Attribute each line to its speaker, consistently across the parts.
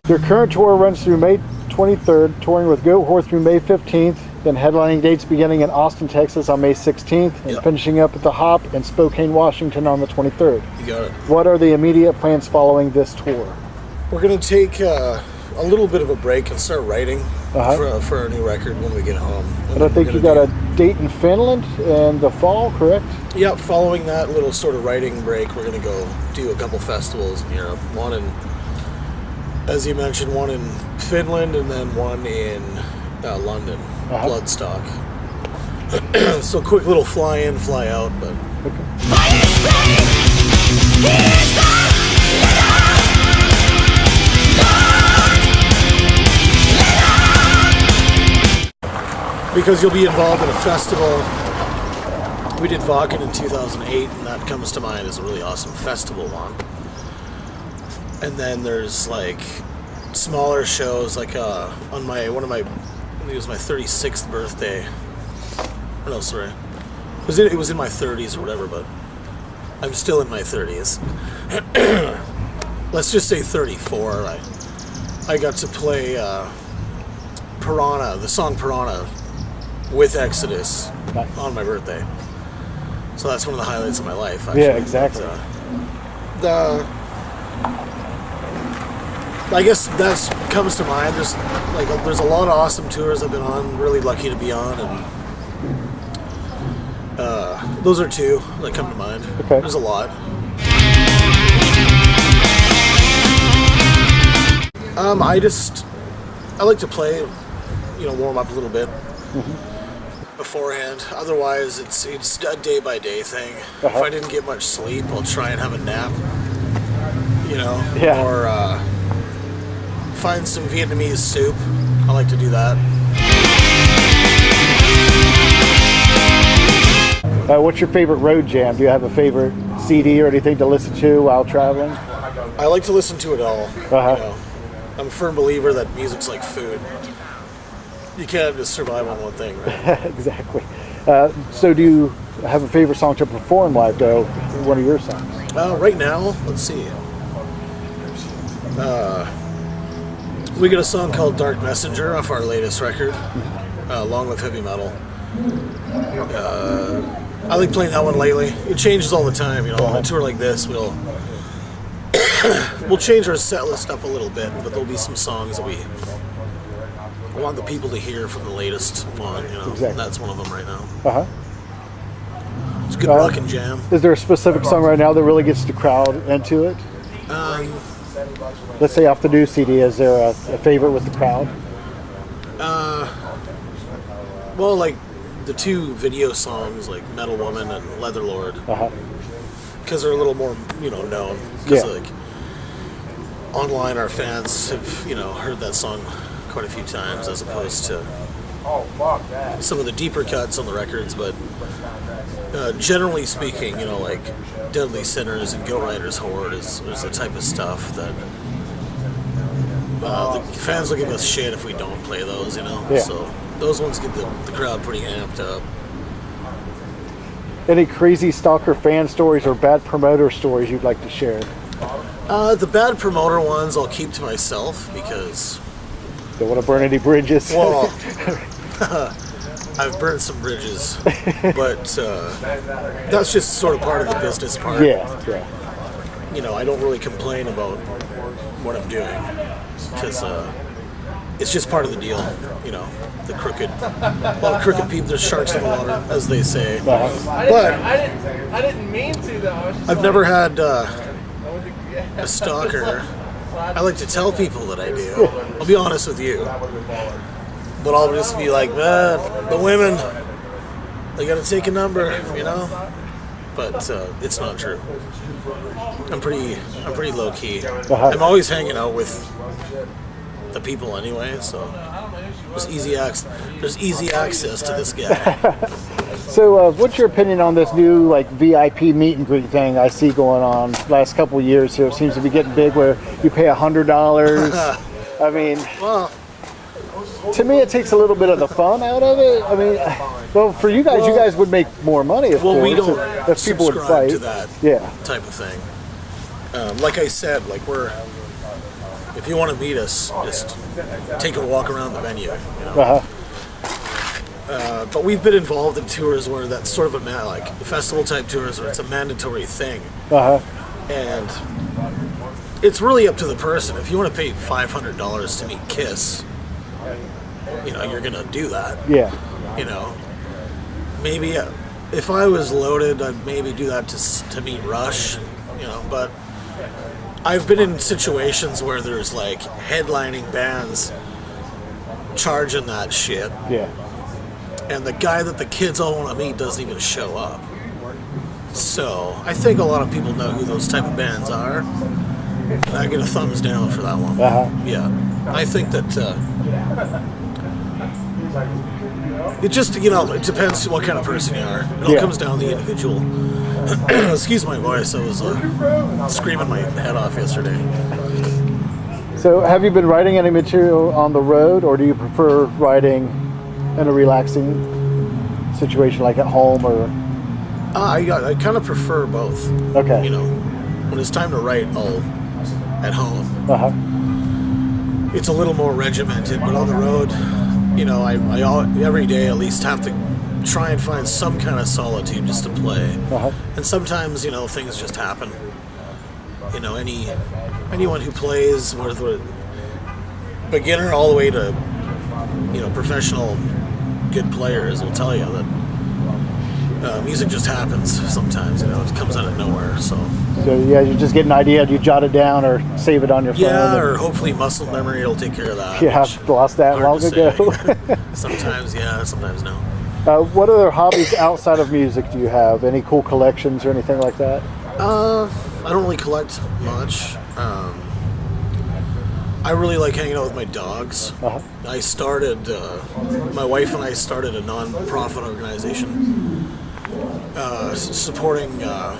Speaker 1: Their current tour runs through May 23rd, touring with Goat Whore through May 15th, then headlining dates beginning in Austin, Texas on May 16th, and finishing up at the Hop in Spokane, Washington on the 23rd.
Speaker 2: You got it.
Speaker 1: What are the immediate plans following this tour?
Speaker 2: We're going to take a little bit of a break and start writing for our new record when we get home.
Speaker 1: And I think you got a date in Finland in the fall, correct?
Speaker 2: Yeah, following that little sort of writing break, we're going to go do a couple festivals in Europe. One in, as you mentioned, one in Finland and then one in London, Bloodstock. So quick little fly in, fly out, but... Because you'll be involved in a festival. We did Vakken in 2008, and that comes to mind as a really awesome festival one. And then there's like smaller shows, like on my I think it was my 36th birthday. Oh, no, sorry. It was in my 30s or whatever, but I'm still in my 30s. Let's just say 34. I got to play Piranha, the song Piranha, with Exodus on my birthday. So that's one of the highlights of my life, actually.
Speaker 1: Yeah, exactly.
Speaker 2: But, I guess that comes to mind. There's a lot of awesome tours I've been on, really lucky to be on, and those are two that come to mind.
Speaker 1: Okay.
Speaker 2: There's a lot. I like to play, warm up a little bit beforehand. Otherwise, it's a day by day thing. If I didn't get much sleep, I'll try and have a nap. Or find some Vietnamese soup. I like to do that.
Speaker 1: What's your favorite road jam? Do you have a favorite CD or anything to listen to while traveling?
Speaker 2: I like to listen to it all. I'm a firm believer that music's like food. You can't just survive on one thing, right?
Speaker 1: Exactly. So do you have a favorite song to perform live, though? One of your songs?
Speaker 2: Right now, let's see. We got a song called Dark Messenger off our latest record, Long Live Heavy Metal. I like playing that one lately. It changes all the time, On a tour like this, we'll change our set list up a little bit, but there'll be some songs that we want the people to hear from the latest one,
Speaker 1: Exactly.
Speaker 2: That's one of them right now. It's a good rock and jam.
Speaker 1: Is there a specific song right now that really gets the crowd into it? Let's say off the new CD, is there a favorite with the crowd?
Speaker 2: Well, like the two video songs, like Metal Woman and Leather Lord, because they're a little more, known. Because online, our fans have, heard that song quite a few times, as opposed to some of the deeper cuts on the records. But generally speaking, like Deadly Sinners and Goat Rider's Horde is the type of stuff that the fans will give us shit if we don't play those, So those ones get the crowd pretty amped up.
Speaker 1: Any crazy stalker fan stories or bad promoter stories you'd like to share?
Speaker 2: The bad promoter ones I'll keep to myself because...
Speaker 1: Don't want to burn any bridges.
Speaker 2: Well, I've burned some bridges, but that's just sort of part of the business part.
Speaker 1: Yeah.
Speaker 2: I don't really complain about what I'm doing because it's just part of the deal. The crooked, a lot of crooked people. There's sharks in the water, as they say. But
Speaker 3: I didn't mean to though.
Speaker 2: I've never had a stalker. I like to tell people that I do. I'll be honest with you. But I'll just be like, man, the women, they gotta take a number, But it's not true. I'm pretty low key. I'm always hanging out with the people anyway, so there's easy access to this guy.
Speaker 1: So, what's your opinion on this new VIP meet and greet thing I see going on last couple of years here? It seems to be getting big, where you pay $100. I mean,
Speaker 2: well,
Speaker 1: to me, it takes a little bit of the fun out of it. I mean, well, for you guys, you guys would make more money, of course.
Speaker 2: We don't
Speaker 1: if people would
Speaker 2: subscribe
Speaker 1: fight.
Speaker 2: to that type of thing. Like I said, if you want to meet us, just take a walk around the venue. You know. But we've been involved in tours where that's sort of like festival type tours where it's a mandatory thing. And it's really up to the person. If you want to pay $500 to meet Kiss, you know, you're gonna do that.
Speaker 1: Yeah.
Speaker 2: You know, maybe if I was loaded, I'd maybe do that to meet Rush. You know, but I've been in situations where there's like headlining bands charging that shit.
Speaker 1: Yeah.
Speaker 2: And the guy that the kids all want to meet doesn't even show up. So I think a lot of people know who those type of bands are. And I get a thumbs down for that one. Yeah. I think that it just, you know, it depends what kind of person you are. It all comes down to the individual. Excuse my voice. I was screaming my head off yesterday.
Speaker 1: So have you been writing any material on the road, or do you prefer writing in a relaxing situation like at home? Or
Speaker 2: I kind of prefer both.
Speaker 1: Okay.
Speaker 2: You know, when it's time to write, I'll at home. It's a little more regimented, but on the road, you know, I every day at least have to try and find some kind of solitude just to play. And sometimes, you know, things just happen. You know, anyone who plays, whether beginner all the way to, you know, professional good players, will tell you that music just happens sometimes. You know, it comes out of nowhere. So
Speaker 1: yeah, you just get an idea, you jot it down or save it on your phone.
Speaker 2: Yeah, or hopefully muscle memory will take care of that.
Speaker 1: Yeah, I've lost that long ago.
Speaker 2: Sometimes, yeah, sometimes no.
Speaker 1: What other hobbies outside of music do you have? Any cool collections or anything like that?
Speaker 2: I don't really collect much. I really like hanging out with my dogs. I started, my wife and I started a non-profit organization supporting the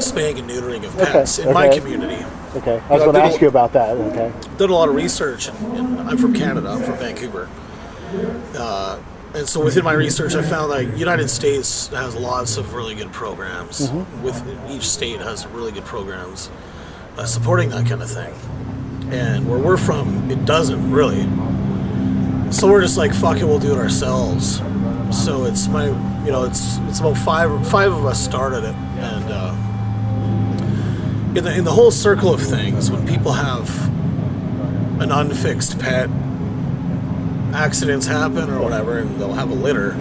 Speaker 2: spaying and neutering of pets in my community.
Speaker 1: Okay, I was going to ask you about that. Okay.
Speaker 2: Did a lot of research, and I'm from Canada, I'm from Vancouver. And so within my research, I found that the United States has lots of really good programs. With each state has really good programs supporting that kind of thing. And where we're from, it doesn't really. So we're just like, fuck it, we'll do it ourselves. So it's it's about five of us started it, and in the whole circle of things, when people have an unfixed pet, accidents happen or whatever, and they'll have a litter,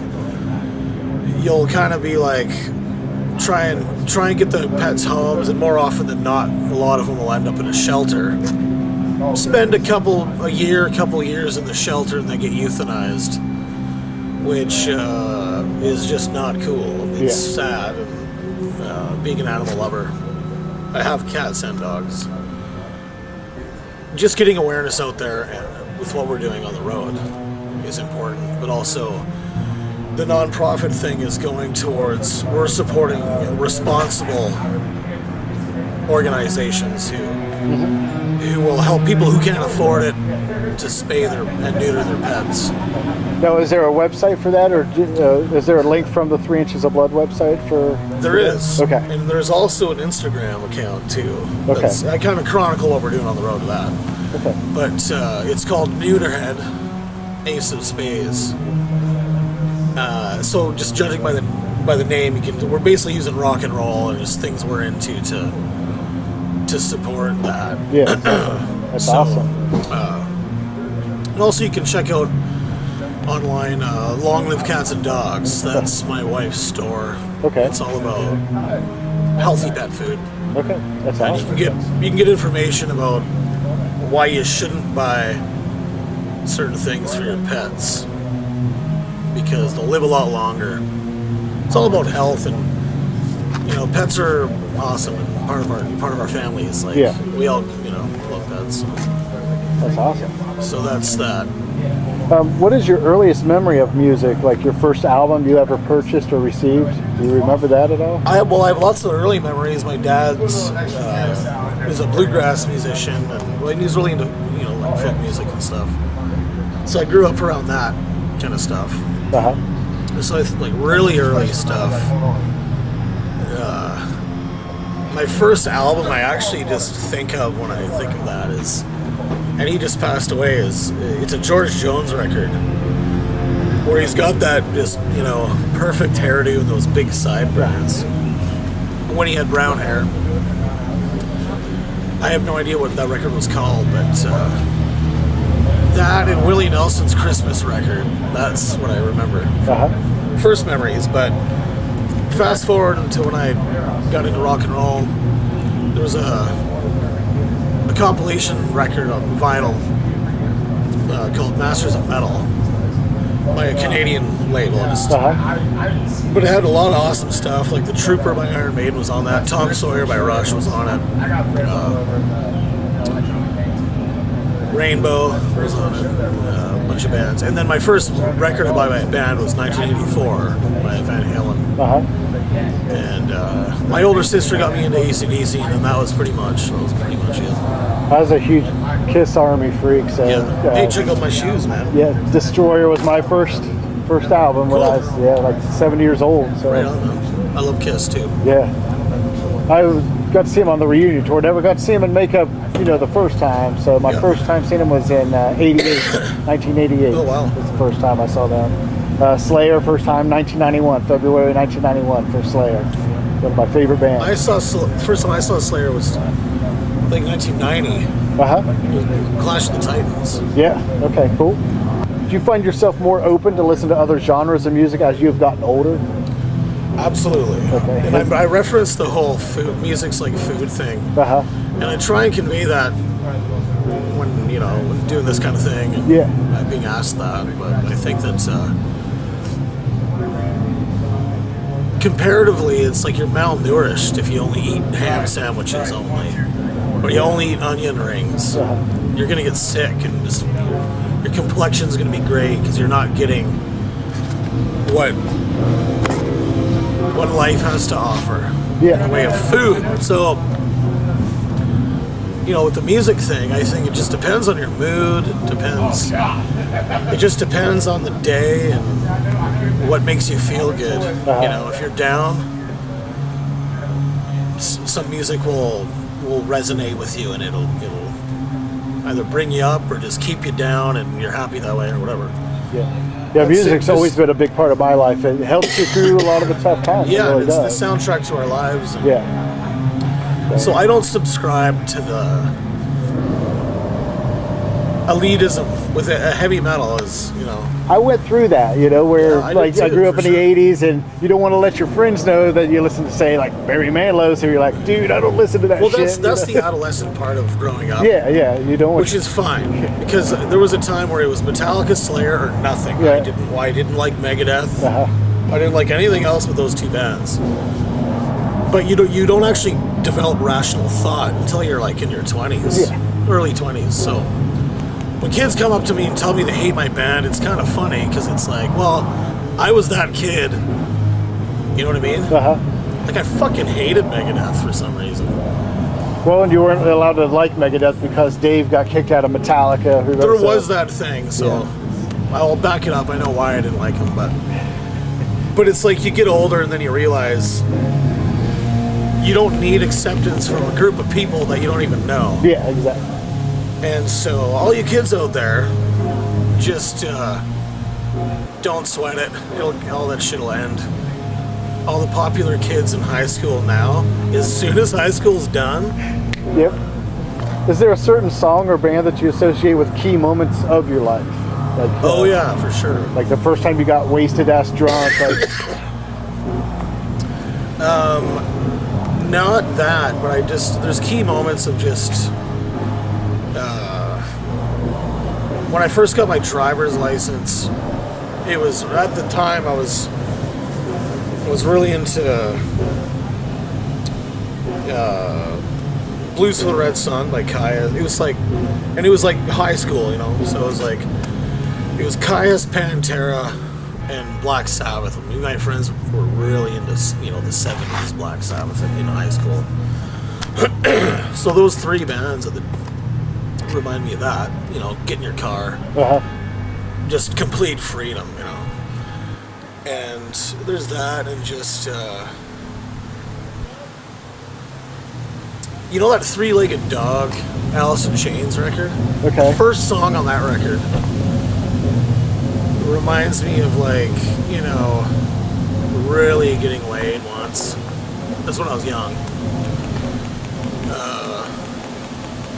Speaker 2: you'll kind of be like, try and get the pets homes, and more often than not, a lot of them will end up in a shelter. Spend a couple years in the shelter, and they get euthanized, which is just not cool. It's sad. And, being an animal lover, I have cats and dogs. Just getting awareness out there with what we're doing on the road is important, but also the non-profit thing is going towards, we're supporting responsible organizations who will help people who can't afford it to spay and neuter their pets.
Speaker 1: Now, is there a website for that, or is there a link from the 3 Inches of Blood website for?
Speaker 2: There is.
Speaker 1: Okay.
Speaker 2: And there's also an Instagram account too.
Speaker 1: Okay.
Speaker 2: I kind of chronicle what we're doing on the road to that.
Speaker 1: Okay.
Speaker 2: But it's called Neuterhead, Ace of Spades. So just judging by the name, we're basically using rock and roll and just things we're into to support that.
Speaker 1: Yeah. That's awesome.
Speaker 2: And also you can check out online Long Live Cats and Dogs. That's my wife's store.
Speaker 1: Okay.
Speaker 2: It's all about healthy pet food.
Speaker 1: Okay, that's
Speaker 2: And
Speaker 1: awesome.
Speaker 2: you can get information about why you shouldn't buy certain things for your pets, because they'll live a lot longer. It's all about health, and you know, pets are awesome and part of our families. Like, we all, you know, love pets. So.
Speaker 1: That's awesome.
Speaker 2: So that's that.
Speaker 1: What is your earliest memory of music? Like your first album you ever purchased or received? Do you remember that at all?
Speaker 2: I have lots of early memories. My dad's is a bluegrass musician, and he's really into, you know, like folk music and stuff. So I grew up around that kind of stuff. So it's like really early stuff. my first album I actually just think of when I think of that is, and he just passed away, it's a George Jones record where he's got that just, perfect hairdo and those big sideburns. When he had brown hair. I have no idea what that record was called, but that and Willie Nelson's Christmas record, that's what I remember. First memories, but fast forward until when I got into rock and roll, there was a compilation record on vinyl called Masters of Metal by a Canadian label. But it had a lot of awesome stuff, like The Trooper by Iron Maiden was on that, Tom Sawyer by Rush was on it, Rainbow was on it, a bunch of bands. And then my first record I bought by a band was 1984 by Van Halen. And my older sister got me into AC/DC, and that was pretty much it.
Speaker 1: I was a huge Kiss Army freak, so
Speaker 2: hey, check out my shoes, man.
Speaker 1: Yeah, Destroyer was my first album when I was like 7 years old. So
Speaker 2: right on, man. I love Kiss too.
Speaker 1: Yeah, I got to see him on the reunion tour. Never got to see him in makeup, the first time. So my first time seeing him was in 1988. Oh wow, was the first time I saw them. Slayer, first time 1991, February 1991 for Slayer. One of my favorite bands.
Speaker 2: First time I saw Slayer was like 1990. Clash of the Titans.
Speaker 1: Yeah. Okay. Cool. Do you find yourself more open to listen to other genres of music as you've gotten older?
Speaker 2: Absolutely.
Speaker 1: Okay.
Speaker 2: And I reference the whole food, music's like a food thing. And I try and convey that when doing this kind of thing and being asked that. But I think that comparatively, it's like you're malnourished if you only eat ham sandwiches only, or you only eat onion rings. You're gonna get sick, and just your complexion's gonna be great because you're not getting what life has to offer in the way of food. So, with the music thing, I think it just depends on your mood. It just depends on the day and what makes you feel good. If you're down, some music will resonate with you, and it'll either bring you up or just keep you down, and you're happy that way or whatever.
Speaker 1: Music's always been a big part of my life. It helps you through a lot of the tough times.
Speaker 2: Yeah,
Speaker 1: it really
Speaker 2: it's
Speaker 1: does.
Speaker 2: the soundtrack to our lives. So I don't subscribe to the elitism with a heavy metal,
Speaker 1: I went through that, where I grew up in the 80s, and you don't want to let your friends know that you listen to, say, like Barry Manilow, so you're like, dude, I don't listen to that shit.
Speaker 2: Well, that's the adolescent part of growing up.
Speaker 1: You don't want
Speaker 2: which is fine, because there was a time where it was Metallica, Slayer, or nothing. I didn't like Megadeth. I didn't like anything else but those two bands. But you don't actually develop rational thought until you're like in your 20s, early 20s. So when kids come up to me and tell me they hate my band, it's kind of funny because it's like, well, I was that kid. You know what I mean? Like, I fucking hated Megadeth for some reason.
Speaker 1: Well, and you weren't allowed to like Megadeth because Dave got kicked out of Metallica.
Speaker 2: There was that thing, so I'll back it up. I know why I didn't like him, but it's like you get older and then you realize you don't need acceptance from a group of people that you don't even know.
Speaker 1: Yeah, exactly.
Speaker 2: And so all you kids out there, just don't sweat it. All that shit will end. All the popular kids in high school now, as soon as high school's done.
Speaker 1: Is there a certain song or band that you associate with key moments of your life? Like,
Speaker 2: yeah, for sure.
Speaker 1: Like the first time you got wasted ass drunk.
Speaker 2: Not that, but there's key moments of just when I first got my driver's license. It was at the time I was really into Blues for the Red Sun by Kaya. It was like high school, so it was Kaya's Pantera and Black Sabbath. Me and my friends were really into, the 70s Black Sabbath in high school. So those three bands that remind me of that, get in your car, just complete freedom, And there's that, and just You know that Three-Legged Dog, Alice in Chains record?
Speaker 1: Okay.
Speaker 2: The first song on that record reminds me of, like, you know, really getting laid once. That's when I was young.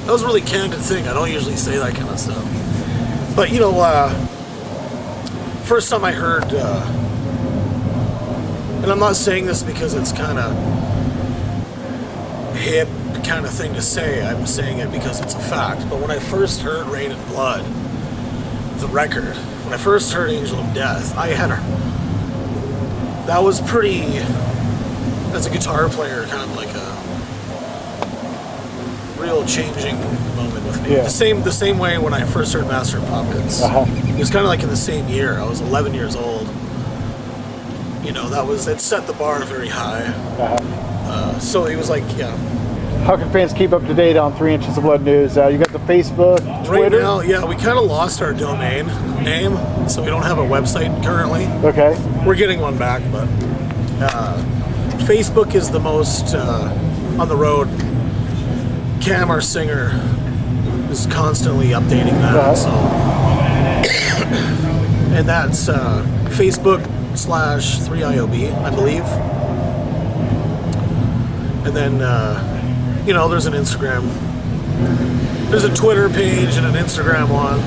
Speaker 2: That was a really candid thing. I don't usually say that kind of stuff. But, you know, first time I heard, and I'm not saying this because it's kind of hip kind of thing to say. I'm saying it because it's a fact. But when I first heard Rain and Blood, the record, when I first heard Angel of Death, that was pretty, as a guitar player, kind of like a real changing moment with me.
Speaker 1: Yeah.
Speaker 2: The same way when I first heard Master of Puppets. It was kind of like in the same year. I was 11 years old. You know, it set the bar very high. So it was like, yeah.
Speaker 1: How can fans keep up to date on 3 Inches of Blood News? You got the Facebook, Twitter?
Speaker 2: Right now, yeah, we kind of lost our domain name, so we don't have a website currently.
Speaker 1: Okay.
Speaker 2: We're getting one back, but Facebook is the most on the road. Cam, our singer, is constantly updating that. So, and that's Facebook/3IOB, I believe. And then, you know, there's an Instagram. There's a Twitter page and an Instagram one.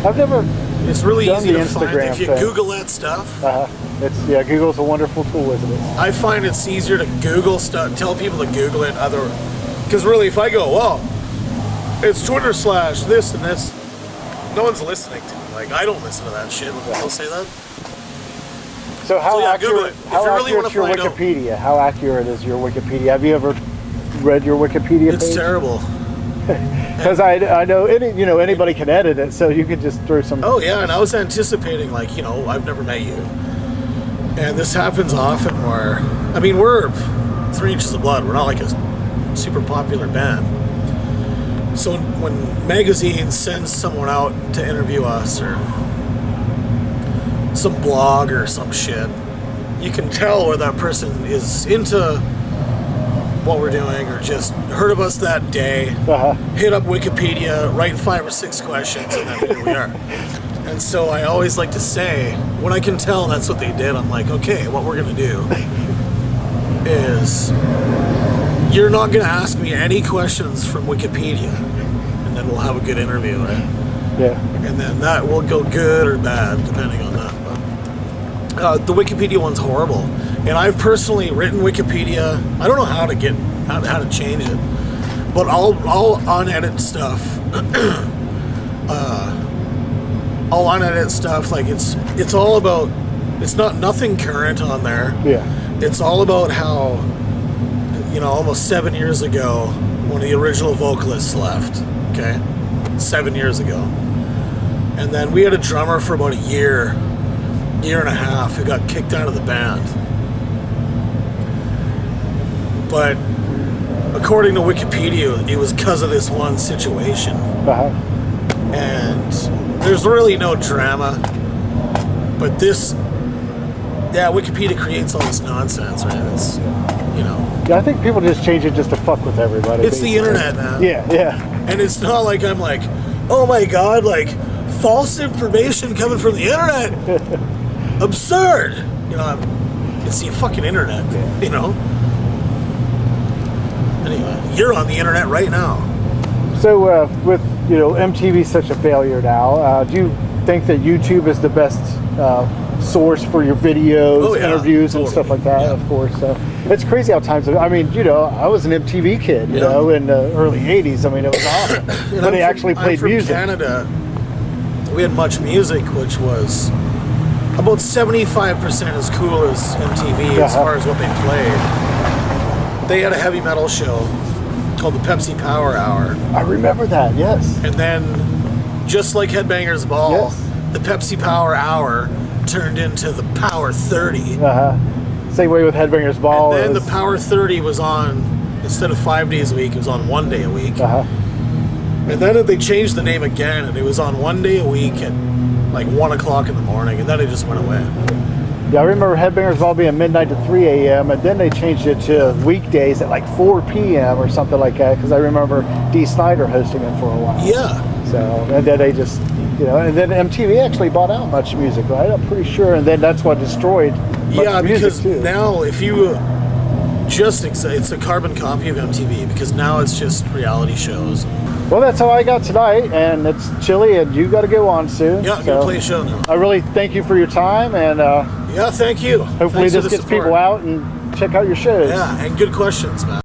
Speaker 1: I've never.
Speaker 2: It's really
Speaker 1: done
Speaker 2: easy
Speaker 1: the
Speaker 2: to find
Speaker 1: Instagram
Speaker 2: if you
Speaker 1: thing.
Speaker 2: Google that stuff.
Speaker 1: Google's a wonderful tool, isn't it?
Speaker 2: I find it's easier to Google stuff. Tell people to Google it. Because really, if I go, well, it's Twitter / this and this, no one's listening to me. Like, I don't listen to that shit when people say that.
Speaker 1: So how
Speaker 2: Google
Speaker 1: accurate?
Speaker 2: it. If
Speaker 1: How
Speaker 2: you really
Speaker 1: accurate
Speaker 2: want
Speaker 1: is
Speaker 2: to
Speaker 1: your
Speaker 2: find out.
Speaker 1: Wikipedia? How accurate is your Wikipedia? Have you ever read your Wikipedia
Speaker 2: It's
Speaker 1: page?
Speaker 2: terrible.
Speaker 1: Because I know anybody can edit it, so you can just throw some.
Speaker 2: Oh yeah, and I was anticipating, like, you know, I've never met you, and this happens often where, I mean, we're 3 Inches of Blood. We're not like a super popular band. So when magazines send someone out to interview us, or some blog or some shit, you can tell where that person is into what we're doing, or just heard of us that day, hit up Wikipedia, write 5 or 6 questions, and then here we are. And so I always like to say, when I can tell that's what they did, I'm like, okay, what we're going to do is, you're not going to ask me any questions from Wikipedia, and then we'll have a good interview, right?
Speaker 1: Yeah.
Speaker 2: And then that will go good or bad, depending on that. But the Wikipedia one's horrible. And I've personally written Wikipedia. I don't know how to change it, but I'll unedit stuff. I'll unedit stuff. Like it's all about. It's nothing current on there.
Speaker 1: Yeah.
Speaker 2: It's all about how, you know, almost 7 years ago, one of the original vocalists left. Okay, 7 years ago, and then we had a drummer for about a year and a half who got kicked out of the band. But according to Wikipedia, it was because of this one situation. And there's really no drama. But Wikipedia creates all this nonsense, right? It's, you know.
Speaker 1: Yeah, I think people just change it just to fuck with everybody.
Speaker 2: It's the internet, man.
Speaker 1: Yeah.
Speaker 2: And it's not like I'm like, oh my God, like, false information coming from the internet. Absurd. You know, it's the fucking internet, you know? Anyway, you're on the internet right now.
Speaker 1: So with, you know, MTV's such a failure now, do you think that YouTube is the best source for your videos, interviews, and stuff like that? Of course. It's crazy how times. I mean, you know, I was an MTV kid, you know, in the early '80s. I mean, it was awesome. When they actually played music.
Speaker 2: I'm from Canada. We had Much Music, which was about 75% as cool as MTV as far as what they played. They had a heavy metal show called the Pepsi Power Hour.
Speaker 1: I remember that, yes.
Speaker 2: And then, just like Headbangers Ball, the Pepsi Power Hour turned into the Power 30.
Speaker 1: Same way with Headbangers Ball.
Speaker 2: And then the Power 30 was on, instead of 5 days a week, it was on 1 day a week. And then they changed the name again, and it was on 1 day a week at like 1 o'clock in the morning, and then it just went away.
Speaker 1: Yeah, I remember Headbangers Ball being midnight to 3 a.m. and then they changed it to weekdays at like 4 p.m. or something like that because I remember Dee Snider hosting it for a while.
Speaker 2: Yeah.
Speaker 1: So, and then they just, and then MTV actually bought out Much Music, right? I'm pretty sure, and then that's what destroyed Much Music
Speaker 2: because
Speaker 1: too.
Speaker 2: now if you it's a carbon copy of MTV because now it's just reality shows.
Speaker 1: Well, that's how I got tonight, and it's chilly, and you got to go on soon.
Speaker 2: Yeah, I'm going to play a show now.
Speaker 1: I really thank you for your time, and
Speaker 2: yeah, thank you.
Speaker 1: Hopefully this gets people out and check out your shows.
Speaker 2: Yeah, and good questions, man.